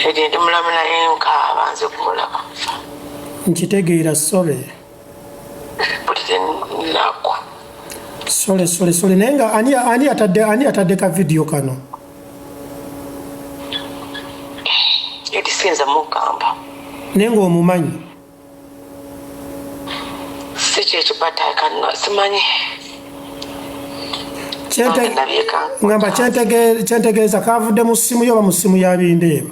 Eddy ndi mulamu naye nkaaba nze kumulaba. Nkitegeera sole. Buli ennaku. Sole naye nga ani atadde ka video kano? Eddy sinza mugamba. Naye ng'omumanyi? Si kyekyo but I cannot simanyi. Ngamba kyentegeeza kavudde mu ssimu yo oba mu ssimu ya Bindeeba?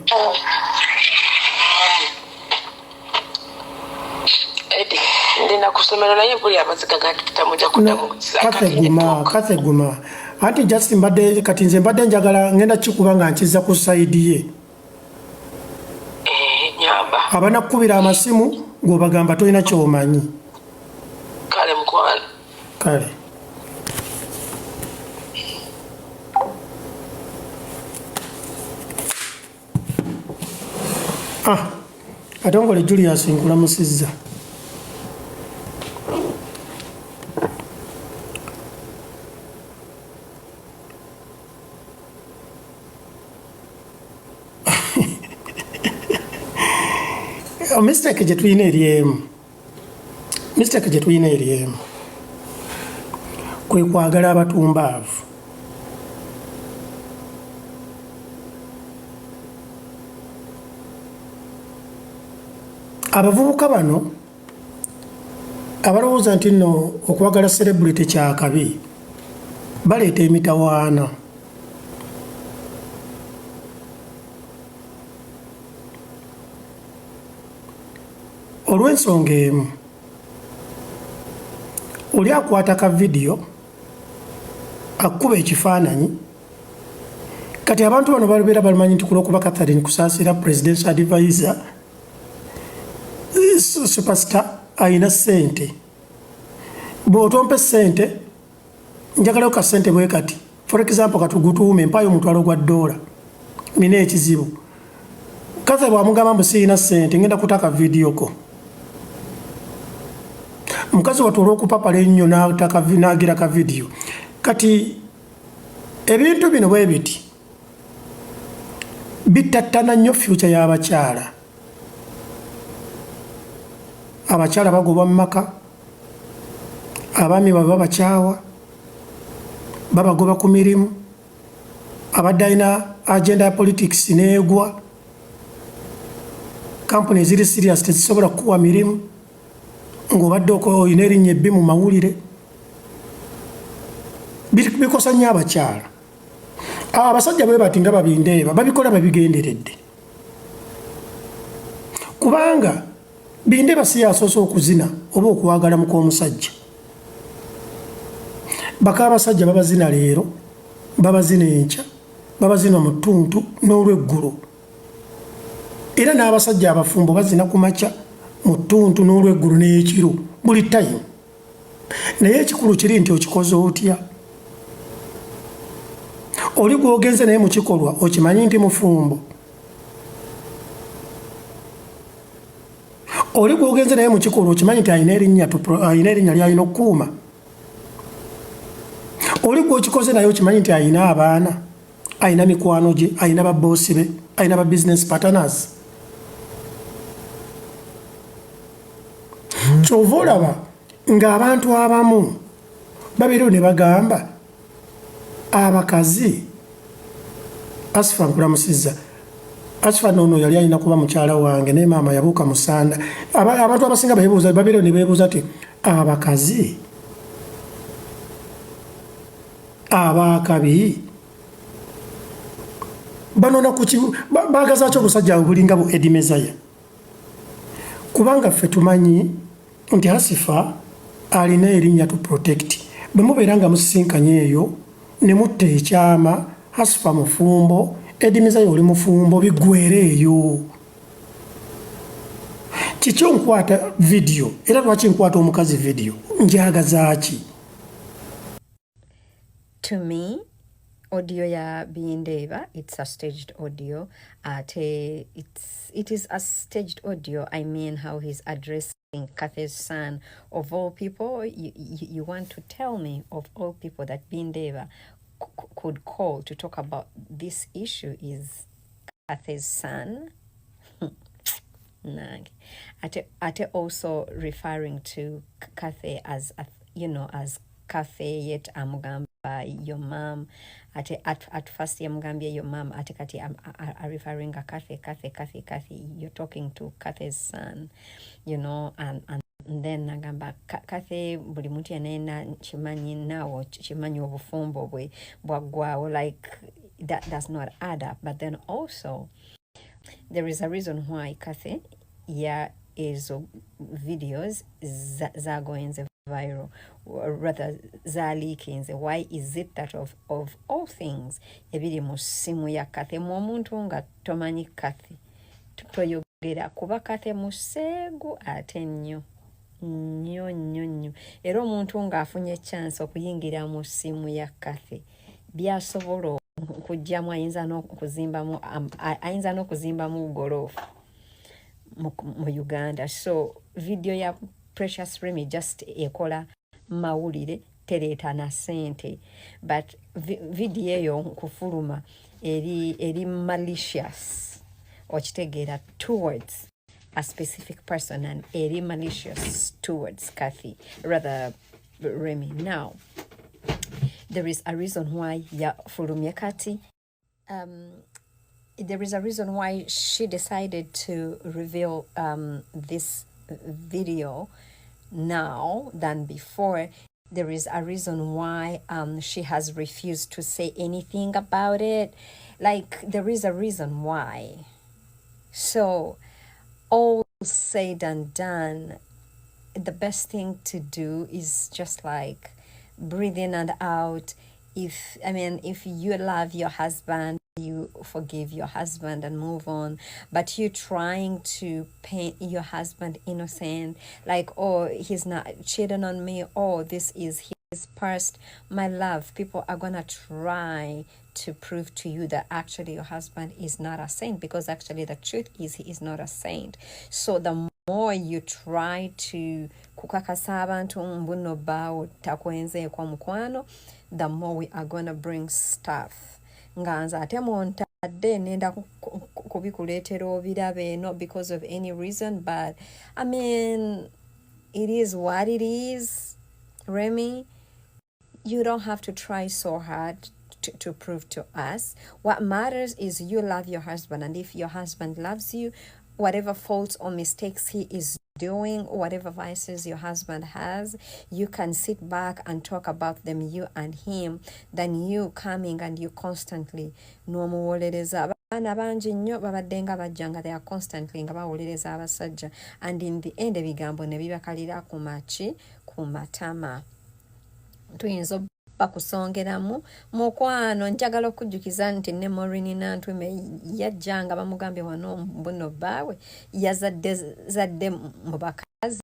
Eddy ndina ku ssomero naye buli amaziga gatamujja kuddamu. Cathy guma. Anti just kati nze mbadde njagala ngenda kikuba nga nkiza ku sayidi ye. Nyamba. Abanakubira amasimu ng'obagamba tolina ky'omanyi. Kale mukwano. Kale. Katongole Julius nkulamusizza. Mistake gye tulina eri emu. Kwe kwagala abatumbaavu. Abavubuka bano abalowooza nti nno okwagala celebrity kyakabi baleeta emitawaana. Olw'ensonga emu, oli akwata ka vidiyo akuba ekifaananyi kati abantu bano babeera balimanyi nti kulwokuba Catherine kusaasira presidential advisor superstar ayina ssente. Bw'otompe ssente njagalayo ka ssente bwe kati for example katugutuume mpayo omutwalo gwa $1 nina ekizibu. Cathy bw'amugamba mbu siyina ssente ngenda kutaka vidiyo ko. Mukazi wattu olw'okupapala ennyo n'agira ka vidiyo. Kati ebintu bino bwe biti bittattana nnyo future y'abakyala. Abakyala bagobwa mu maka, abaami baba babakyawa, babagoba ku mirimu, abadde alina agenda ya politics n'egwa, kampuni eziri serious tezisobola kukuwa mirimu ng'obadde olina erinnya ebbi mu mawulire. Bikosa nnyo abakyala. Abasajja bwe bati nga Bindeeba babikola babigenderedde. Kubanga Bindeeba si yasoose okuzina oba okwagala mu kw'omusajja. Baka abasajja babazina leero, babazina enkya, babazina mu ttuntu n'olweggulo. Era n'abasajja abafumbo bazina ku makya, mu ttuntu n'olweggulo n'ekiro buli time. Naye ekikulu kiri nti okikoze otya? Oli gw'ogenze naye mu kikolwa okimanyi nti mufumbo. Oli gw'ogenze naye mu kikolwa okimanyi nti ayina erinnya ly'alina okukuuma. Oli gw'okikoze naye okimanyi nti ayina abaana, ayina mikwano gye, ayina babboosi be, ayina ba business partners. Kyova olaba ng'abantu abamu babeera ne bagamba abakazi Asifa nkulamusizza. Asifa n'ono yali alina kuba mukyala wange naye maama yabuuka musanda. Abantu abasinga babeera ne beebuuza nti abakazi abakabi banona baagazaaki omusajja bulinga bu Eddy Mezaya. Kubanga ffe tumanyi nti Asifa alina erinnya to protect. Bwe mubeera nga musisinkanye eyo ne mutta ekyama Asifa mufumbo, Eddy Mezaya oli mufumbo, biggweera eyo. Kikyo nkwata vidiyo era lwaki nkwata omukazi vidiyo njagazaaki? To me, audio ya Bindeeba, it's a staged audio. It is a staged audio. I mean, how he's addressing Cathy's son. Of all people, you want to tell me of all people that Bindeeba could call to talk about this issue is Cathy's son. Ate also referring to Cathy as as Cathy, yet amugamba your mom. At first yamugambye your mom, ate kati are referring to Cathy. You're talking to Cathy's son, and then nagamba Cathy buli muntu yenna chimanyi nawo chimanyi obufumbo bwe bwaggwawo, like that does not add up. But then also there is a reason why Cathy is videos zagoenze viral, or rather zaleakinze. Why is it that of all things ebiri mu ssimu ya Cathy mu omuntu nga tomanyi Cathy toyogera kuba Cathy museegu ate nnyo era omuntu ng'afunye chance okuyingira mu ssimu ya Cathy byasobola okujjamu ayinza n'okuzimbamu golofu mu Uganda. So video ya Precious Remy just ekola mawulire tereeta na ssente, but video eyo kufuluma eri malicious, okitegeera, towards a specific person, and eri malicious towards Cathy, rather Remy. Now there is a reason why yafulumye Cathy. There is a reason why she decided to reveal this video now than before. There is a reason why she has refused to say anything about it. Like, there is a reason why. So, all said and done, the best thing to do is just like breathe in and out. If you love your husband, you forgive your husband and move on. But you trying to paint your husband innocent, like, oh, he's not cheating on me, oh, this is his past. My love, people are gonna try to prove to you that actually your husband is not a saint, because actually the truth is he is not a saint. So the more you try to kukakasa abantu mbuno bawo takwenze kwa mukwano, the more we are gonna bring stuff. Nganza ate montadde nenda kubikuleetera obirabe, not because of any reason, but it is what it is. Remy, you don't have to try so hard to prove to us. What matters is you love your husband, and if your husband loves you, whatever faults or mistakes he is doing, whatever vices your husband has, you can sit back and talk about them, you and him, than you coming and you constantly nomuwolereza abaana bangi nnyo babaddenga bajjanga, they are constantly nga bawolereza abasajja, and in the end ebigambo ne bibakalira ku matama. Tuyinza bakusongeramu mukwano. Njagala okujjukiza nti ne Maureen Nantwime yajjanga bamugambye wano mbuno baawe yazadde mubaka